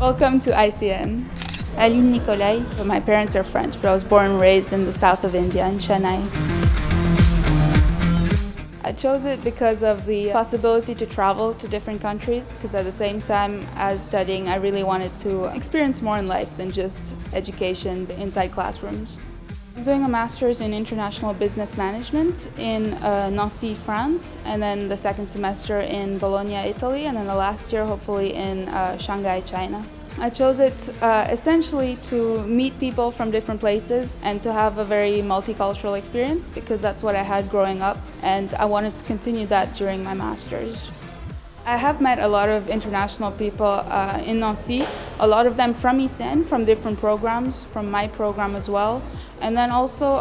Welcome to ICN. Aline, NICOLAI. My parents are French, but I was born and raised in the south of India, in Chennai. I chose it because of the possibility to travel to different countries, because at the same time as studying, I really wanted to experience more in life than just education inside classrooms. I'm doing a master's in international business management in Nancy, France, and then the second semester in Bologna, Italy, and then the last year hopefully in Shanghai, China. I chose it essentially to meet people from different places and to have a very multicultural experience, because that's what I had growing up, and I wanted to continue that during my master's. I have met a lot of international people in Nancy, a lot of them from ICN, from different programs, from my program as well. And then also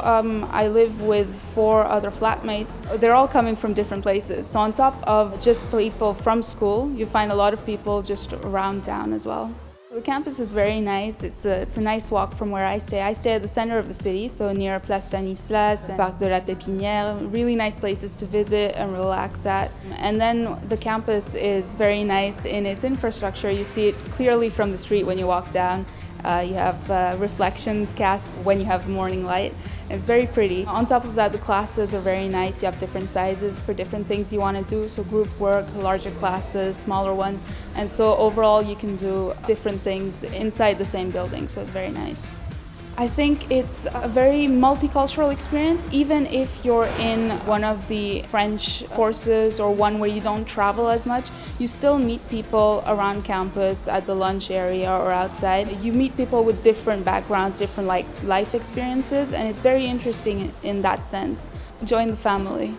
I live with 4 other flatmates. They're all coming from different places. So on top of just people from school, you find a lot of people just around town as well. The campus is very nice. It's a nice walk from where I stay. I stay at the center of the city, so near Place Stanislas and Parc de la Pépinière. Really nice places to visit and relax at. And then the campus is very nice in its infrastructure. You see it clearly from the street when you walk down. You have reflections cast when you have morning light. It's very pretty. On top of that, the classes are very nice. You have different sizes for different things you want to do. So group work, larger classes, smaller ones. And so overall, you can do different things inside the same building. So it's very nice. I think it's a very multicultural experience. Even if you're in one of the French courses or one where you don't travel as much, you still meet people around campus at the lunch area or outside. You meet people with different backgrounds, different life experiences, and it's very interesting in that sense. Join the family.